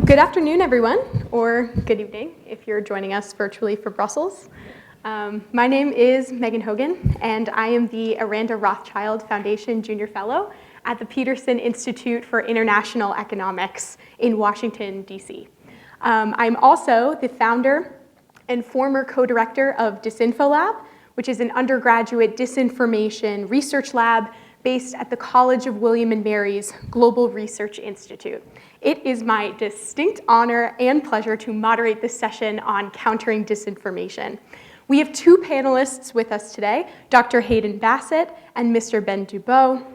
Good afternoon, everyone, or good evening if you're joining us virtually from Brussels. My name is Megan Hogan, and I am the Eranda Rothschild Foundation Junior Fellow at the Peterson Institute for International Economics in Washington, D.C. I'm also the founder and former co-director of DisinfoLab, which is an undergraduate disinformation research lab based at the College of William & Mary's Global Research Institute. It is my distinct honor and pleasure to moderate this session on countering disinformation. We have two panelists with us today, Dr. Hayden Bassett and Mr. Ben Dubow,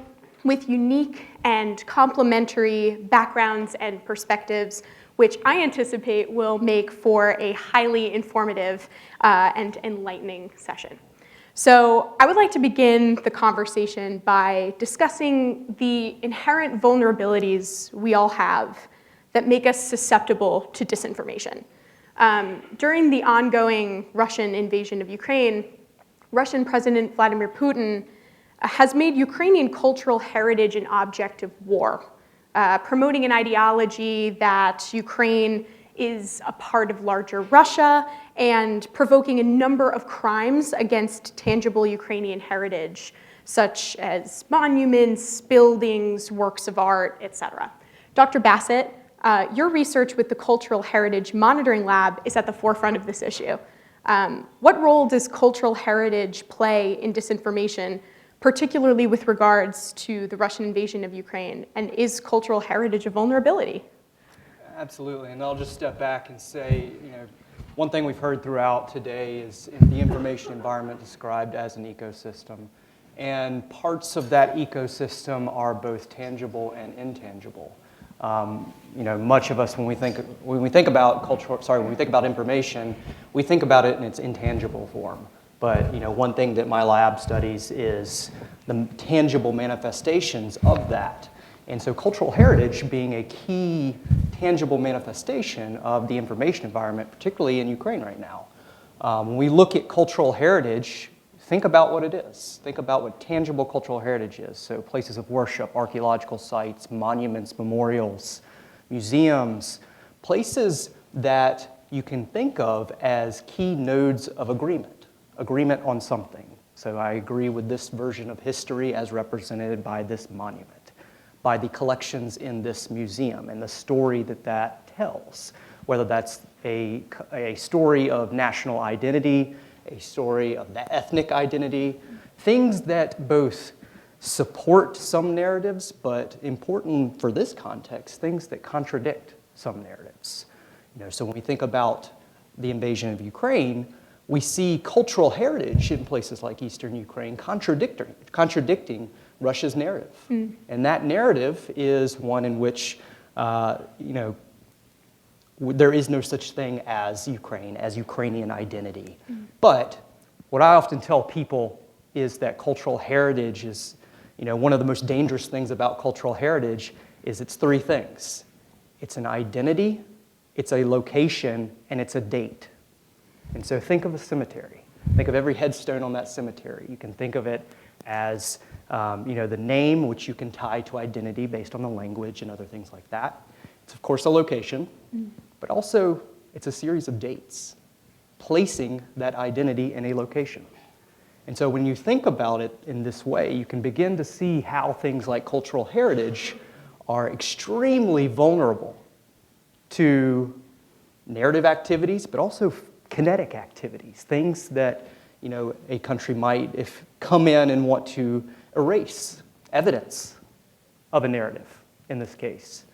with unique and complementary backgrounds and perspectives, which I anticipate will make for a highly informative and enlightening session. So I would like to begin the conversation by discussing the inherent vulnerabilities we all have that make us susceptible to disinformation. During the ongoing Russian invasion of Ukraine, Russian President Vladimir Putin has made Ukrainian cultural heritage an object of war, promoting an ideology that Ukraine is a part of larger Russia and provoking a number of crimes against tangible Ukrainian heritage, such as monuments, buildings, works of art, etc. Dr. Bassett, your research with the Cultural Heritage Monitoring Lab is at the forefront of this issue. What role does cultural heritage play in disinformation, particularly with regards to the Russian invasion of Ukraine? And is cultural heritage a vulnerability? Absolutely, and I'll just step back and say, one thing we've heard throughout today is the information environment described as an ecosystem. And parts of that ecosystem are both tangible and intangible. Much of us, when we think about information, we think about it in its intangible form. But one thing that my lab studies is the tangible manifestations of that. And so cultural heritage being a key tangible manifestation of the information environment, particularly in Ukraine right now. When we look at cultural heritage, think about what it is. Think about what tangible cultural heritage is. So places of worship, archaeological sites, monuments, memorials, museums, places that you can think of as key nodes of agreement on something. So I agree with this version of history as represented by this monument, by the collections in this museum and the story that tells, whether that's a story of national identity, a story of the ethnic identity, things that both support some narratives, but important for this context, things that contradict some narratives. So when we think about the invasion of Ukraine, we see cultural heritage in places like Eastern Ukraine contradicting Russia's narrative. And that narrative is one in which, there is no such thing as Ukraine, as Ukrainian identity. But what I often tell people is that cultural heritage is, one of the most dangerous things about cultural heritage is it's three things. It's an identity, it's a location, and it's a date. And so think of a cemetery. Think of every headstone on that cemetery. You can think of it as the name, which you can tie to identity based on the language and other things like that. It's, of course, a location, but also it's a series of dates, placing that identity in a location. And so when you think about it in this way, you can begin to see how things like cultural heritage are extremely vulnerable to narrative activities, but also kinetic activities, things that a country might come in and want to erase evidence of a narrative in this case.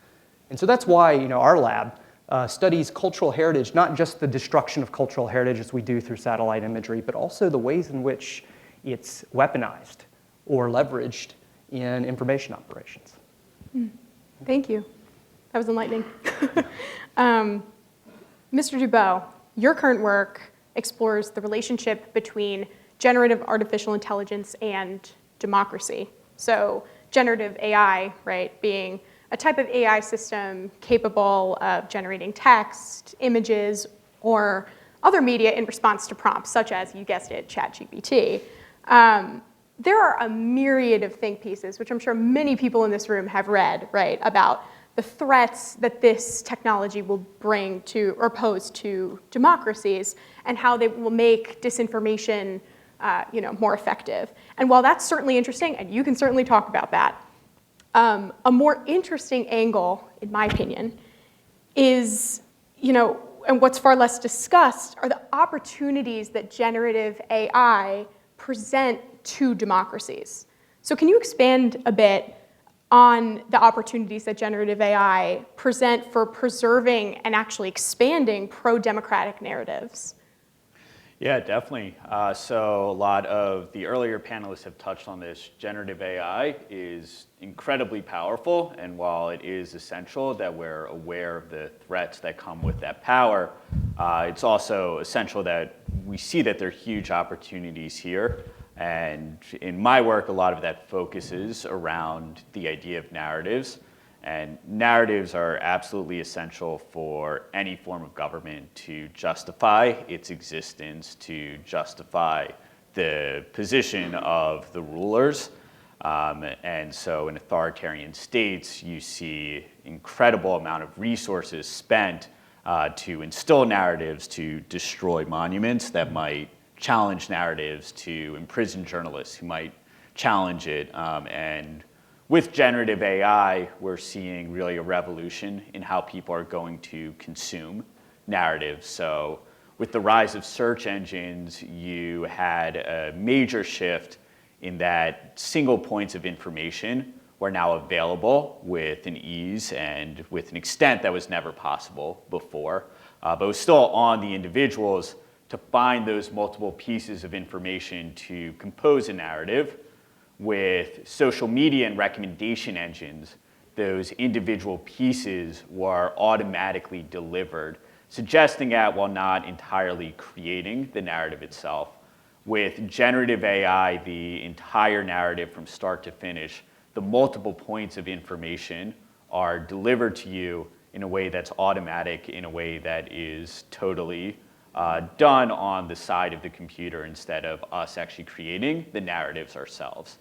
And so that's why our lab studies cultural heritage, not just the destruction of cultural heritage as we do through satellite imagery, but also the ways in which it's weaponized or leveraged in information operations. Thank you. That was enlightening. Mr. Dubow, your current work explores the relationship between generative artificial intelligence and democracy. So generative AI, right, being a type of AI system capable of generating text, images, or other media in response to prompts, such as, you guessed it, ChatGPT. There are a myriad of think pieces, which I'm sure many people in this room have read, right, about the threats that this technology will bring to or pose to democracies and how they will make disinformation more effective. And while that's certainly interesting, and you can certainly talk about that, a more interesting angle, in my opinion, is, and what's far less discussed, are the opportunities that generative AI present to democracies. So can you expand a bit on the opportunities that generative AI present for preserving and actually expanding pro-democratic narratives? Yeah, definitely. So a lot of the earlier panelists have touched on this. Generative AI is incredibly powerful, and while it is essential that we're aware of the threats that come with that power, it's also essential that we see that there are huge opportunities here. And in my work, a lot of that focuses around the idea of narratives. And narratives are absolutely essential for any form of government to justify its existence, to justify the position of the rulers. And so in authoritarian states, you see incredible amount of resources spent to instill narratives, to destroy monuments that might challenge narratives, to imprison journalists who might challenge it. And with generative AI, we're seeing really a revolution in how people are going to consume narratives. So with the rise of search engines, you had a major shift in that single points of information were now available with an ease and with an extent that was never possible before. But it was still on the individuals to find those multiple pieces of information to compose a narrative. With social media and recommendation engines, those individual pieces were automatically delivered, suggesting that while not entirely creating the narrative itself. With generative AI, the entire narrative from start to finish, the multiple points of information are delivered to you in a way that's automatic, in a way that is totally done on the side of the computer instead of us actually creating the narratives ourselves.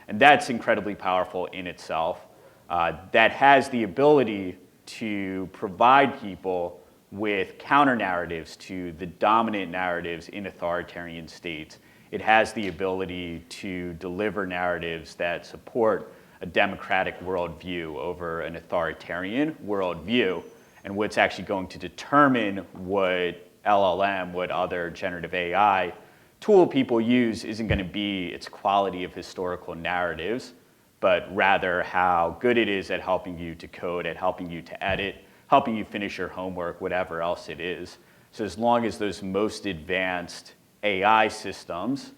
And that's incredibly powerful in itself. That has the ability to provide people with counter-narratives to the dominant narratives in authoritarian states. It has the ability to deliver narratives that support a democratic worldview over an authoritarian worldview. And what's actually going to determine what LLM, what other generative AI tool people use isn't going to be its quality of historical narratives, but rather how good it is at helping you to code, at helping you to edit, helping you finish your homework, whatever else it is. So as long as those most advanced AI systems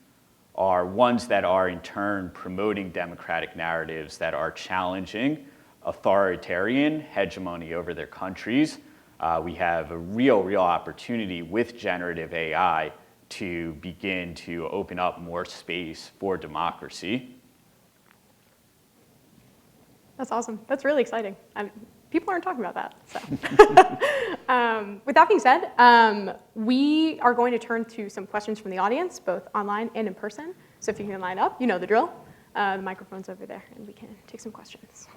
are ones that are in turn promoting democratic narratives that are challenging authoritarian hegemony over their countries, we have a real opportunity with generative AI to begin to open up more space for democracy. That's awesome. That's really exciting. People aren't talking about that. So, with that being said, we are going to turn to some questions from the audience, both online and in person. So if you can line up, you know the drill. The microphone's over there, and we can take some questions.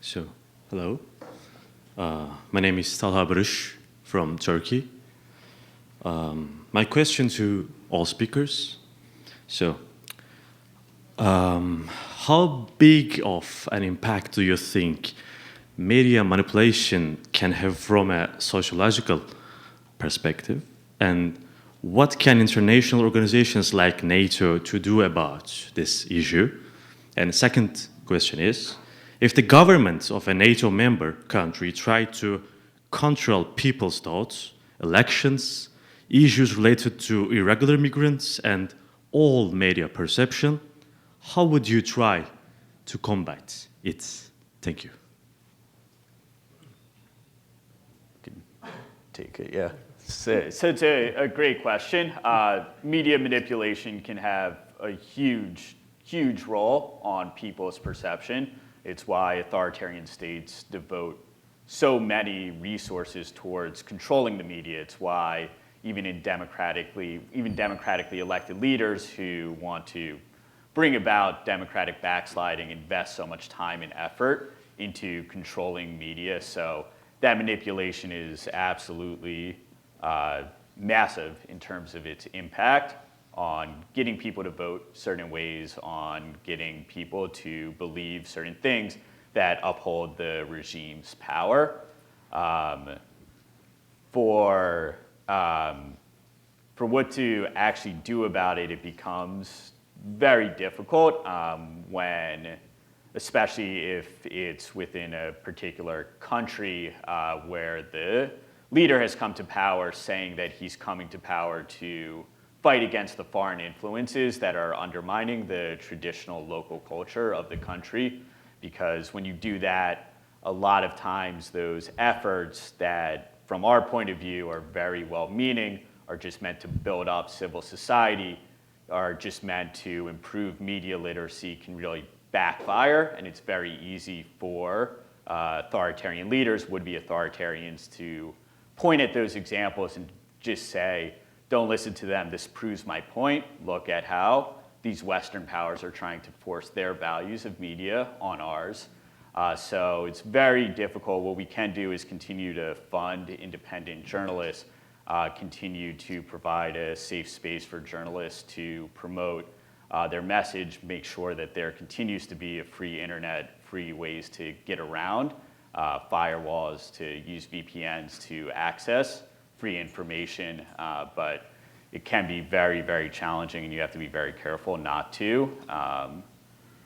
So, hello. My name is Talha Barış from Turkey. My question to all speakers. So, how big of an impact do you think media manipulation can have from a sociological perspective? And what can international organizations like NATO to do about this issue? And second question is, if the government of a NATO member country tried to control people's thoughts, elections, issues related to irregular migrants, and all media perception, how would you try to combat it? Thank you. Take it, yeah. So it's a great question. Media manipulation can have a huge role on people's perception. It's why authoritarian states devote so many resources towards controlling the media. It's why even democratically elected leaders who want to bring about democratic backsliding invest so much time and effort into controlling media. So that manipulation is absolutely massive in terms of its impact on getting people to vote certain ways, on getting people to believe certain things that uphold the regime's power. For what to actually do about it, it becomes very difficult when, especially if it's within a particular country where the leader has come to power saying that he's coming to power to fight against the foreign influences that are undermining the traditional local culture of the country. Because when you do that, a lot of times those efforts that, from our point of view, are very well-meaning, are just meant to build up civil society, are just meant to improve media literacy, can really backfire. And it's very easy for authoritarian leaders, would-be authoritarians, to point at those examples and just say, don't listen to them, this proves my point. Look at how these Western powers are trying to force their values of media on ours. So it's very difficult. What we can do is continue to fund independent journalists, continue to provide a safe space for journalists to promote their message, make sure that there continues to be a free internet, free ways to get around firewalls, to use VPNs to access free information, but it can be very, very challenging, and you have to be very careful not to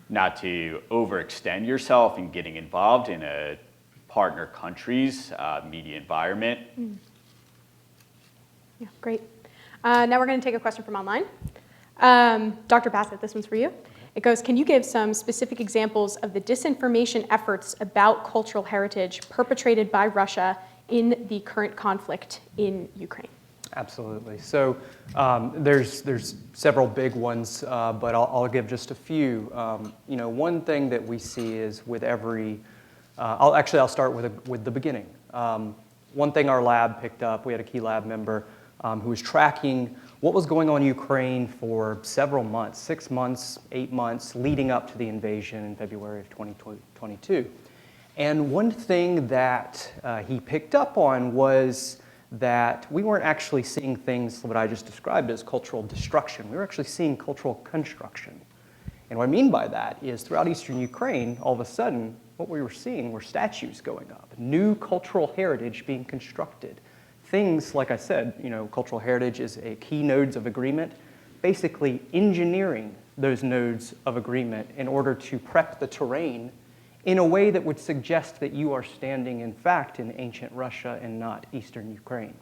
overextend yourself in getting involved in a partner country's media environment. Yeah, great. Now we're going to take a question from online. Dr. Bassett, this one's for you. It goes, can you give some specific examples of the disinformation efforts about cultural heritage perpetrated by Russia in the current conflict in Ukraine? Absolutely. So there's several big ones, but I'll give just a few. One thing that we see is with every, I'll start with the beginning. One thing our lab picked up, we had a key lab member who was tracking what was going on in Ukraine for several months, 6 months, 8 months, leading up to the invasion in February of 2022. And one thing that he picked up on was that we weren't actually seeing things what I just described as cultural destruction. We were actually seeing cultural construction. And what I mean by that is throughout eastern Ukraine, all of a sudden, what we were seeing were statues going up, new cultural heritage being constructed. Things, like I said, cultural heritage is a key nodes of agreement, basically engineering those nodes of agreement in order to prep the terrain in a way that would suggest that you are standing, in fact, in ancient Russia and not eastern Ukraine.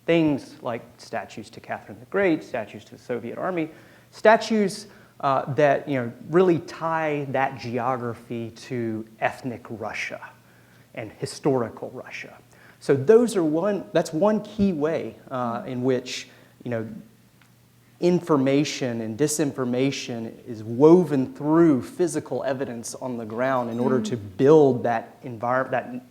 Things like statues to Catherine the Great, statues to the Soviet Army, statues that really tie that geography to ethnic Russia and historical Russia. So that's one key way in which information and disinformation is woven through physical evidence on the ground in order to build that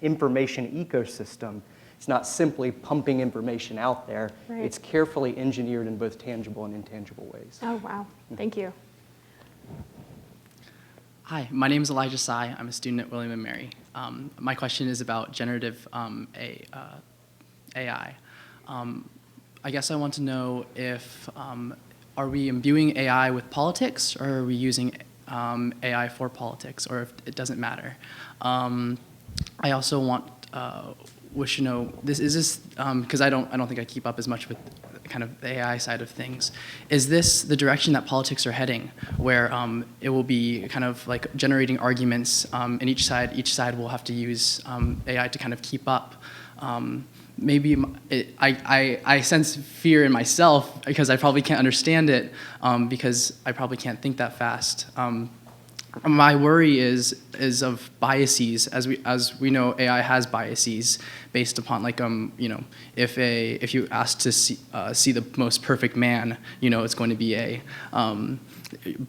information ecosystem. It's not simply pumping information out there. Right. It's carefully engineered in both tangible and intangible ways. Oh, wow. Thank you. Hi, my name is Elijah Sai. I'm a student at William & Mary. My question is about generative AI. I guess I want to know if, are we imbuing AI with politics, or are we using AI for politics, or if it doesn't matter? I also wish to know, because I don't think I keep up as much with kind of the AI side of things. Is this the direction that politics are heading, where it will be kind of like generating arguments, and each side will have to use AI to kind of keep up? Maybe I sense fear in myself because I probably can't understand it, because I probably can't think that fast. My worry is of biases, as we know AI has biases based upon if you ask to see the most perfect man, it's going to be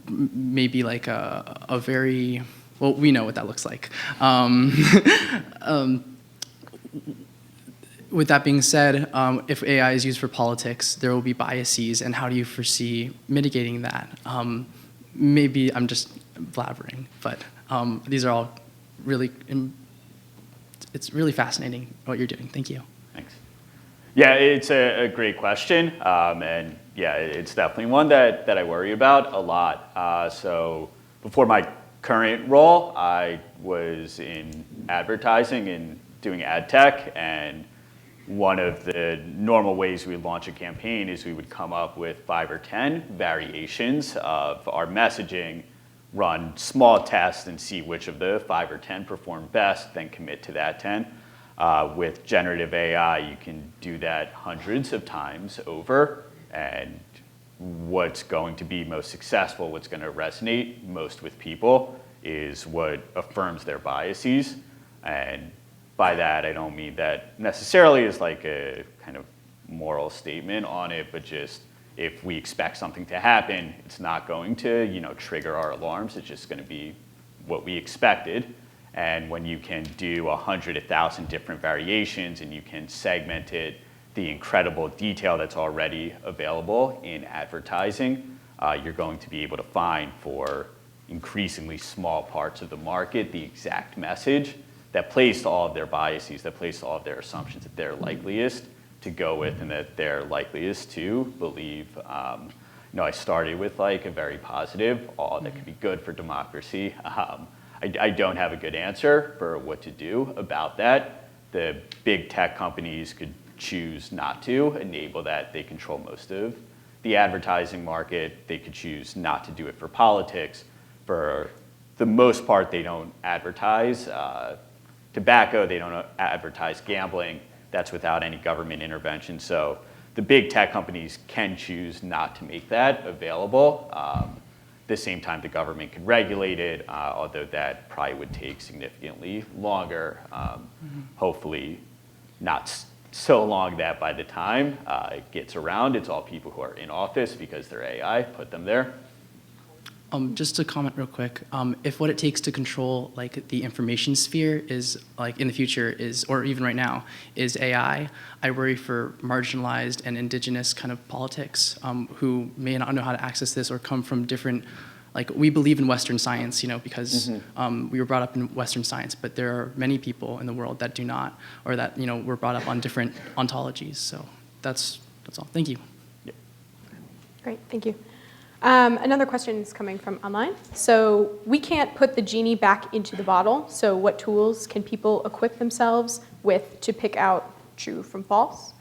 maybe like a very, well, we know what that looks like. with that being said, if AI is used for politics, there will be biases, and how do you foresee mitigating that? Maybe I'm just blabbering, but these are all really, it's really fascinating what you're doing. Thank you. Thanks. Yeah, it's a great question, and yeah, it's definitely one that I worry about a lot. So before my current role, I was in advertising and doing ad tech, and one of the normal ways we would launch a campaign is we would come up with 5 or 10 variations of our messaging, run small tests, and see which of the 5 or 10 perform best, then commit to that 10. With generative AI, you can do that hundreds of times over, and what's going to be most successful, what's going to resonate most with people is what affirms their biases. And by that, I don't mean that necessarily as like a kind of moral statement on it, but just if we expect something to happen, it's not going to, trigger our alarms. It's just going to be what we expected. And when you can do 100, 1,000 different variations, and you can segment it, the incredible detail that's already available in advertising, you're going to be able to find for increasingly small parts of the market the exact message that plays to all of their biases, that plays to all of their assumptions that they're likeliest to go with and that they're likeliest to believe. I started with like a very positive, that could be good for democracy. I don't have a good answer for what to do about that. The big tech companies could choose not to enable that. They control most of the advertising market. They could choose not to do it for politics. For the most part, they don't advertise tobacco, they don't advertise gambling. That's without any government intervention. So the big tech companies can choose not to make that available. At the same time, the government could regulate it, although that probably would take significantly longer. Hopefully not so long that by the time it gets around, it's all people who are in office because their AI put them there. Just to comment real quick, if what it takes to control like the information sphere is like in the future is, or even right now, is AI, I worry for marginalized and indigenous kind of politics who may not know how to access this or come from different, like we believe in Western science, because we were brought up in Western science, but there are many people in the world that do not, or that were brought up on different ontologies. So that's all. Thank you. Yeah. Great, thank you. Another question is coming from online. So we can't put the genie back into the bottle. So what tools can people equip themselves with to pick out true from false?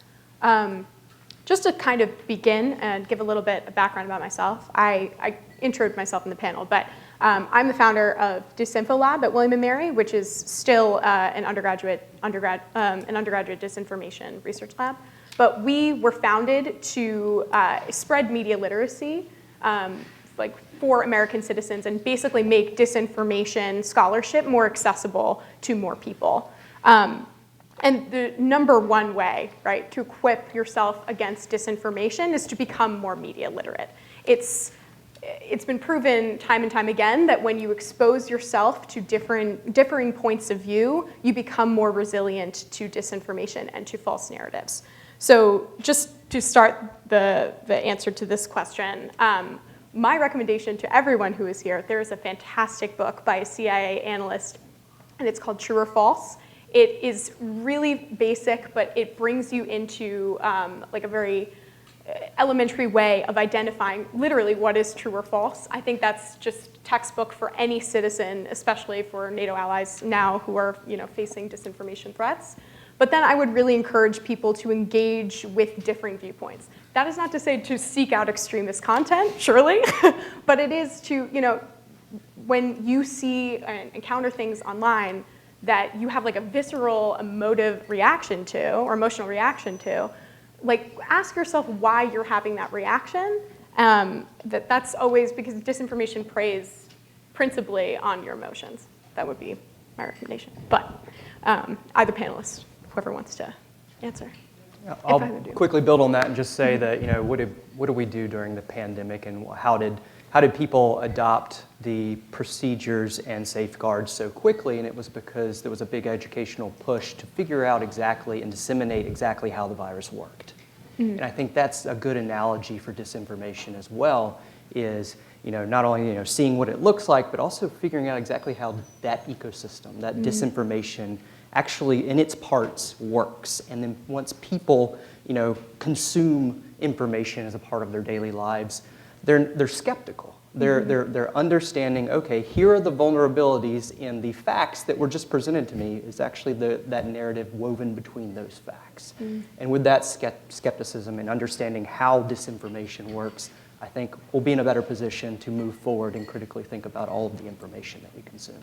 Just to kind of begin and give a little bit of background about myself, I introed myself in the panel, but I'm the founder of DisinfoLab at William & Mary, which is still an undergraduate disinformation research lab. But we were founded to spread media literacy for American citizens and basically make disinformation scholarship more accessible to more people. And the number one way, right, to equip yourself against disinformation is to become more media literate. It's been proven time and time again that when you expose yourself to differing points of view, you become more resilient to disinformation and to false narratives. So just to start the answer to this question, my recommendation to everyone who is here, there is a fantastic book by a CIA analyst, and it's called True or False. It is really basic, but it brings you into like a very elementary way of identifying literally what is true or false. I think that's just textbook for any citizen, especially for NATO allies now who are facing disinformation threats. But then I would really encourage people to engage with differing viewpoints. That is not to say to seek out extremist content, surely, but it is to, when you see and encounter things online that you have like a visceral emotive reaction to, or emotional reaction to, like ask yourself why you're having that reaction. That's always because disinformation preys principally on your emotions. That would be my recommendation. But either panelist, whoever wants to answer. I'll quickly build on that and just say that what did we do during the pandemic, and how did how did people adopt the procedures and safeguards so quickly? And it was because there was a big educational push to figure out exactly and disseminate exactly how the virus worked. And I think that's a good analogy for disinformation as well, is not only seeing what it looks like, but also figuring out exactly how that ecosystem, that disinformation actually in its parts works. And then once people consume information as a part of their daily lives, they're skeptical. They're understanding, okay, here are the vulnerabilities, and the facts that were just presented to me is actually that narrative woven between those facts. And with that skepticism and understanding how disinformation works, I think we'll be in a better position to move forward and critically think about all of the information that we consume.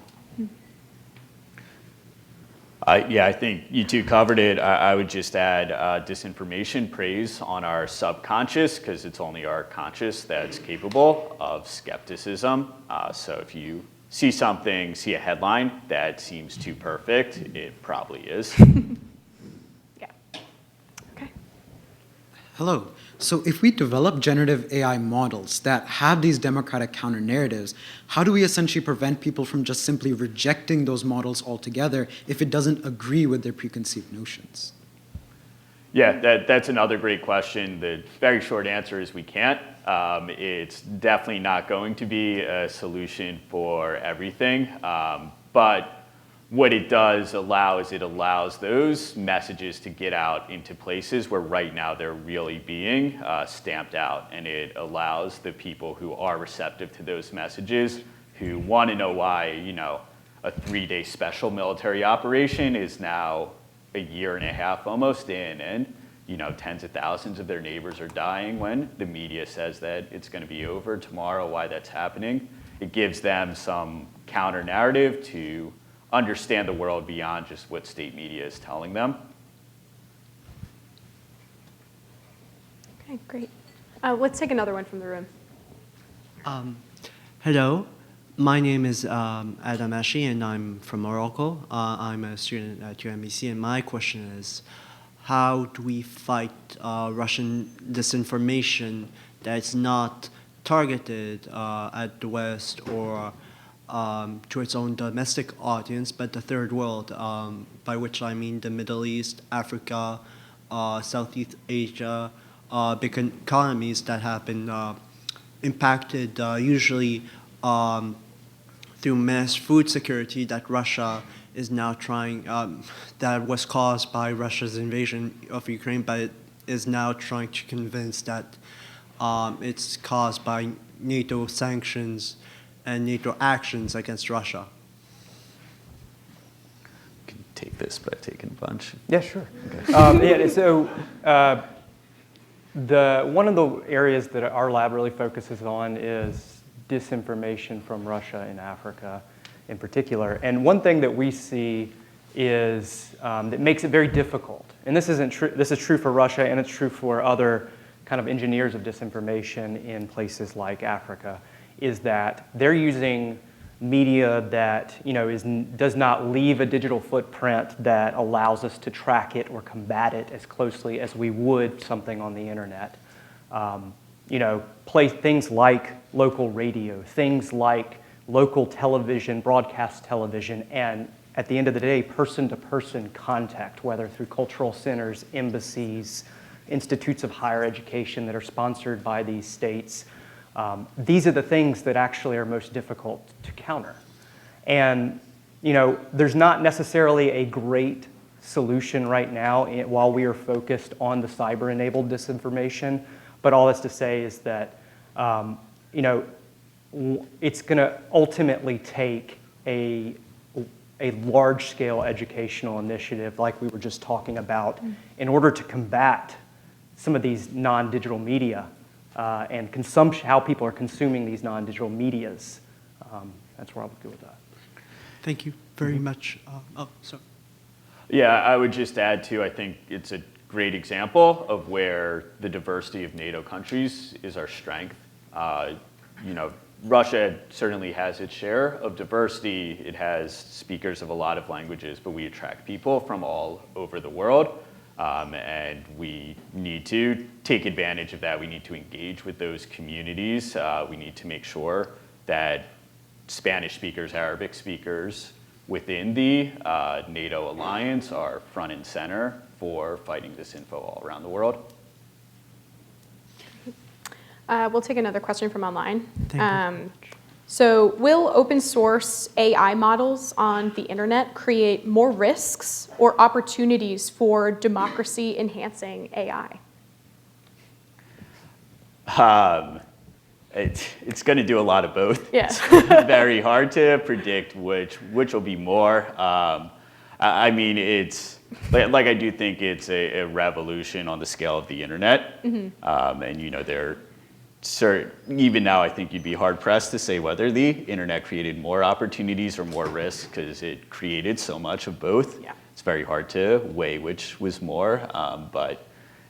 Yeah, I think you two covered it. I would just add disinformation preys on our subconscious, because it's only our conscious that's capable of skepticism. So if you see a headline that seems too perfect, it probably is. Yeah. Okay. Hello. So if we develop generative AI models that have these democratic counter-narratives, how do we essentially prevent people from just simply rejecting those models altogether if it doesn't agree with their preconceived notions? Yeah, that's another great question. The very short answer is we can't. It's definitely not going to be a solution for everything. But what it does allow is it allows those messages to get out into places where right now they're really being stamped out. And it allows the people who are receptive to those messages, who want to know why, a 3-day special military operation is now a year and a half almost in, and tens of thousands of their neighbors are dying when the media says that it's going to be over tomorrow, why that's happening. It gives them some counter narrative to understand the world beyond just what state media is telling them. Okay, great. Let's take another one from the room. Hello, my name is Adam Ashi, and I'm from Morocco. I'm a student at UMBC, and my question is, how do we fight Russian disinformation that's not targeted at the West or to its own domestic audience, but the third world, by which I mean the Middle East, Africa, Southeast Asia, big economies that have been impacted usually through mass food security that Russia is now trying, that was caused by Russia's invasion of Ukraine, but it is now trying to convince that it's caused by NATO sanctions and NATO actions against Russia. You can take this by taking a bunch. Yeah, sure. So one of the areas that our lab really focuses on is disinformation from Russia in Africa in particular. And one thing that we see is that makes it very difficult. And this isn't true. This is true for Russia, and it's true for other kind of engineers of disinformation in places like Africa, is that they're using media that does not leave a digital footprint that allows us to track it or combat it as closely as we would something on the internet. Play things like local radio, things like local television, broadcast television, and at the end of the day, person-to-person contact, whether through cultural centers, embassies, institutes of higher education that are sponsored by these states. These are the things that actually are most difficult to counter. And there's not necessarily a great solution right now while we are focused on the cyber-enabled disinformation. But all that's to say is that it's going to ultimately take a large-scale educational initiative like we were just talking about in order to combat some of these non-digital media and consumption, how people are consuming these non-digital medias. That's where I would go with that. Thank you very much. Sorry. Yeah, I would just add too, I think it's a great example of where the diversity of NATO countries is our strength. Russia certainly has its share of diversity. It has speakers of a lot of languages, but we attract people from all over the world. And we need to take advantage of that. We need to engage with those communities. We need to make sure that Spanish speakers, Arabic speakers within the NATO alliance are front and center for fighting disinfo all around the world. We'll take another question from online. Thank you. So will open source AI models on the internet create more risks or opportunities for democracy enhancing AI? It's going to do a lot of both. Yeah. It's very hard to predict which will be more. I mean, it's like I do think it's a revolution on the scale of the internet. And you know, even now, I think you'd be hard pressed to say whether the internet created more opportunities or more risks, because it created so much of both. Yeah. It's very hard to weigh which was more. But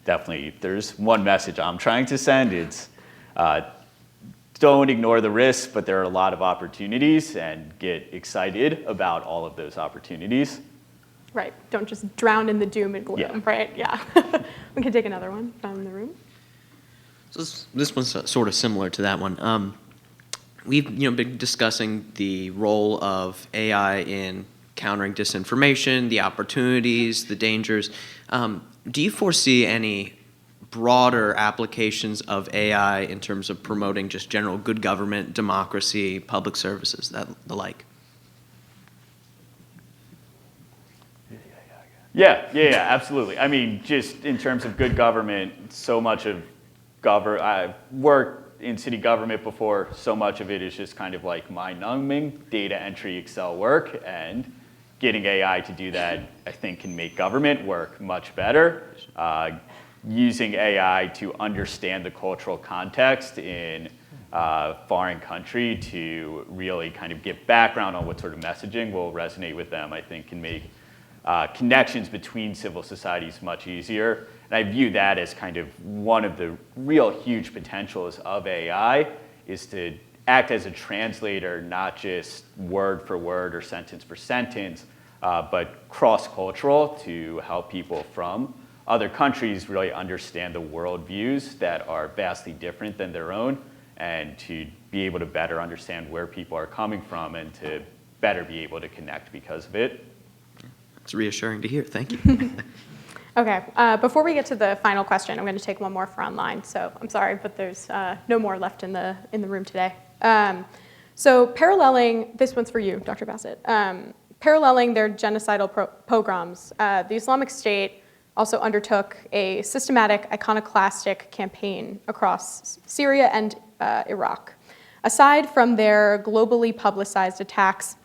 definitely, if there's one message I'm trying to send, it's don't ignore the risks, but there are a lot of opportunities, and get excited about all of those opportunities. Right. Don't just drown in the doom and gloom, Yeah. right? Yeah. We can take another one from the room. So this one's sort of similar to that one. We've been discussing the role of AI in countering disinformation, the opportunities, the dangers. Do you foresee any broader applications of AI in terms of promoting just general good government, democracy, public services, the like? Yeah, absolutely. I mean, just in terms of good government, so much of I've worked in city government before, so much of it is just kind of like mind-numbing data entry Excel work, and getting AI to do that, I think, can make government work much better. Using AI to understand the cultural context in a foreign country to really kind of get background on what sort of messaging will resonate with them, I think can make connections between civil societies much easier. And I view that as kind of one of the real huge potentials of AI, is to act as a translator, not just word for word or sentence for sentence, but cross-cultural, to help people from other countries really understand the worldviews that are vastly different than their own, and to be able to better understand where people are coming from, and to better be able to connect because of it. It's reassuring to hear. Thank you. Okay, before we get to the final question, I'm going to take one more for online. So I'm sorry, but there's no more left in the room today. So paralleling, this one's for you, Dr. Bassett. Paralleling their genocidal pogroms, the Islamic State also undertook a systematic iconoclastic campaign across Syria and Iraq. Aside from their globally publicized attacks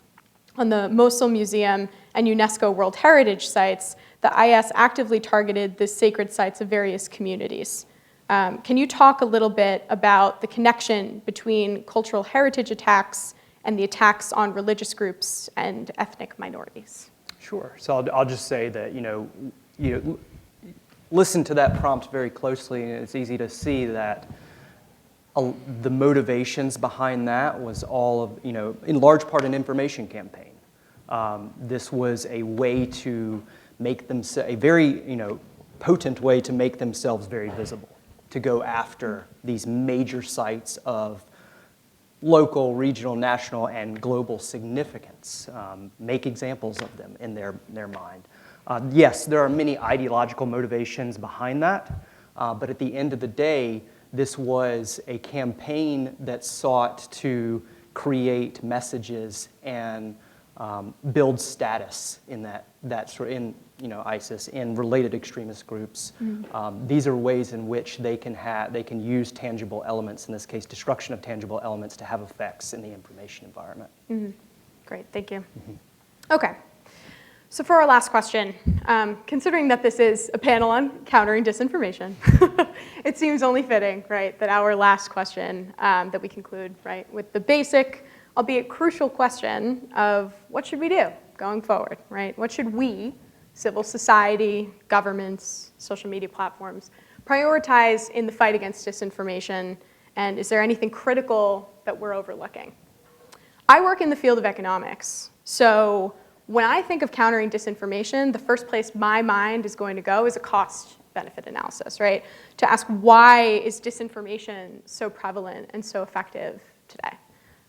on the Mosul Museum and UNESCO World Heritage Sites, the IS actively targeted the sacred sites of various communities. Can you talk a little bit about the connection between cultural heritage attacks and the attacks on religious groups and ethnic minorities? Sure. So I'll just say that, listen to that prompt very closely, and it's easy to see that the motivations behind that was all of, in large part, an information campaign. This was a way to make them, a very, potent way to make themselves very visible, to go after these major sites of local, regional, national, and global significance, make examples of them in their mind. Yes, there are many ideological motivations behind that, but at the end of the day, this was a campaign that sought to create messages and build status in ISIS, in related extremist groups. These are ways in which they can use tangible elements, in this case, destruction of tangible elements, to have effects in the information environment. Great, thank you. Okay, so for our last question, considering that this is a panel on countering disinformation, it seems only fitting, right, that our last question that we conclude, right, with the basic, albeit crucial question of what should we do going forward, right? What should we, civil society, governments, social media platforms, prioritize in the fight against disinformation? And is there anything critical that we're overlooking? I work in the field of economics, so when I think of countering disinformation, the first place my mind is going to go is a cost-benefit analysis, right? To ask, why is disinformation so prevalent and so effective today?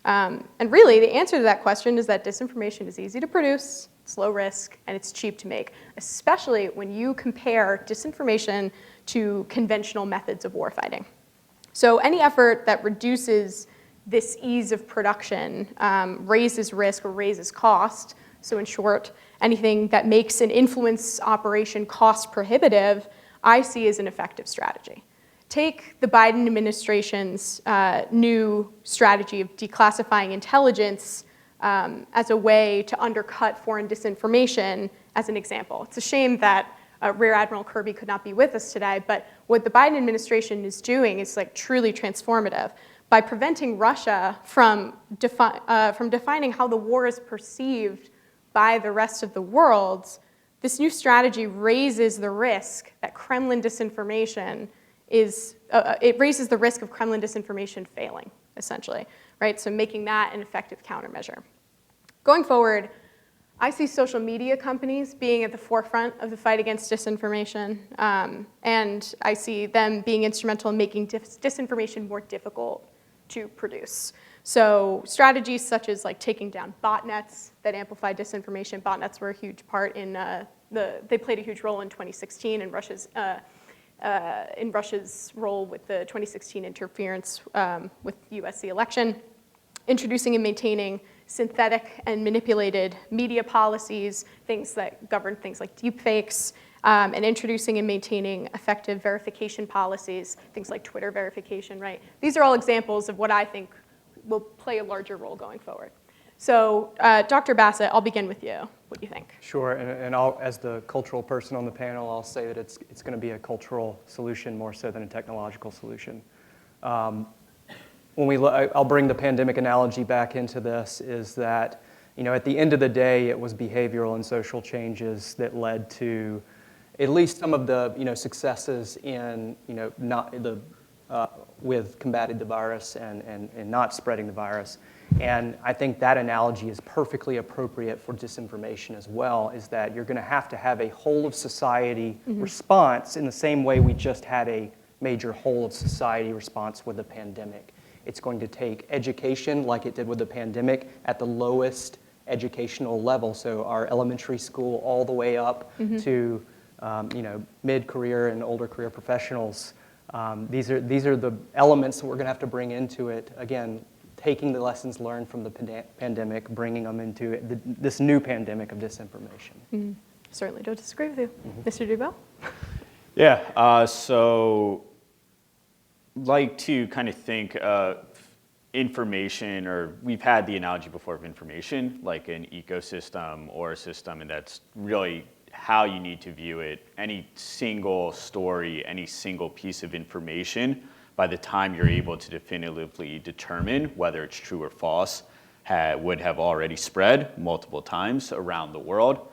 And really, the answer to that question is that disinformation is easy to produce, it's low risk, and it's cheap to make, especially when you compare disinformation to conventional methods of warfighting. So any effort that reduces this ease of production raises risk or raises cost. So in short, anything that makes an influence operation cost prohibitive, I see as an effective strategy. Take the Biden administration's new strategy of declassifying intelligence as a way to undercut foreign disinformation as an example. It's a shame that Rear Admiral Kirby could not be with us today, but what the Biden administration is doing is like truly transformative. By preventing Russia from defining how the war is perceived by the rest of the world, this new strategy raises the risk that Kremlin disinformation it raises the risk of Kremlin disinformation failing, essentially, right? So making that an effective countermeasure. Going forward, I see social media companies being at the forefront of the fight against disinformation, and I see them being instrumental in making disinformation more difficult to produce. So strategies such as like taking down botnets that amplify disinformation. Botnets were a huge part in they played a huge role in 2016 in Russia's role with the 2016 interference with USC election, introducing and maintaining synthetic and manipulated media policies, things that govern things like deepfakes, and introducing and maintaining effective verification policies, things like Twitter verification, right? These are all examples of what I think will play a larger role going forward. So Dr. Bassett, I'll begin with you. What do you think? Sure, and I'll, as the cultural person on the panel, I'll say that it's going to be a cultural solution more so than a technological solution. I'll bring the pandemic analogy back into this, is that, you know, at the end of the day, it was behavioral and social changes that led to at least some of the, you know, successes in, you know, with combating the virus and not spreading the virus. And I think that analogy is perfectly appropriate for disinformation as well, is that you're going to have a whole of society response in the same way we just had a major whole of society response with the pandemic. It's going to take education, like it did with the pandemic, at the lowest educational level, so our elementary school all the way up to you know, mid-career and older career professionals. These are the elements that we're going to have to bring into it. Again, taking the lessons learned from the pandemic, bringing them into this new pandemic of disinformation. Certainly don't disagree with you. Mr. Dubow? Yeah, so like to kind of think of information, or we've had the analogy before of information, like an ecosystem or a system, and that's really how you need to view it. Any single story, any single piece of information, by the time you're able to definitively determine whether it's true or false, would have already spread multiple times around the world.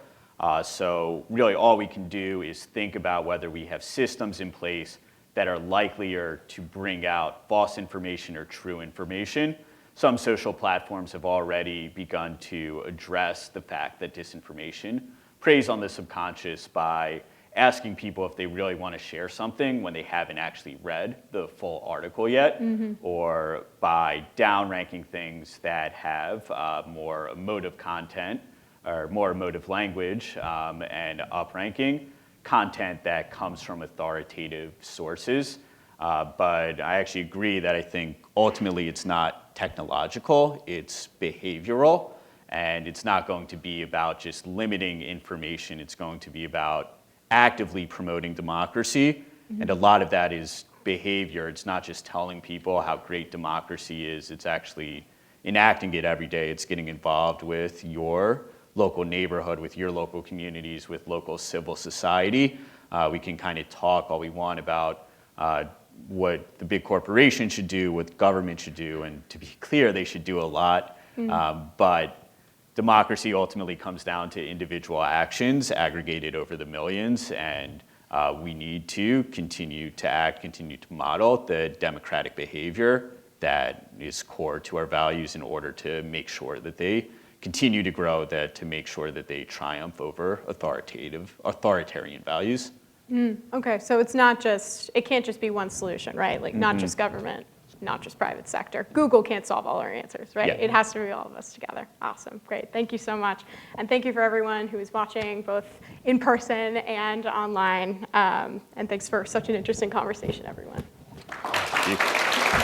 So really all we can do is think about whether we have systems in place that are likelier to bring out false information or true information. Some social platforms have already begun to address the fact that disinformation preys on the subconscious by asking people if they really want to share something when they haven't actually read the full article yet, or by downranking things that have more emotive content or more emotive language, and upranking content that comes from authoritative sources. But I actually agree that I think ultimately it's not technological, it's behavioral, and it's not going to be about just limiting information, it's going to be about actively promoting democracy, and a lot of that is behavior. It's not just telling people how great democracy is, it's actually enacting it every day. It's getting involved with your local neighborhood, with your local communities, with local civil society. We can kind of talk all we want about what the big corporations should do, what government should do, and to be clear, they should do a lot, but democracy ultimately comes down to individual actions aggregated over the millions, and we need to continue to act, continue to model the democratic behavior that is core to our values in order to make sure that they continue to grow to make sure that they triumph over authoritarian values. Okay, so it's not just, it can't just be one solution, right? Like not just government, not just private sector. Google can't solve all our answers, right? Yeah. It has to be all of us together. Awesome, great. Thank you so much. And thank you for everyone who is watching both in person and online. And thanks for such an interesting conversation, everyone. Thank you.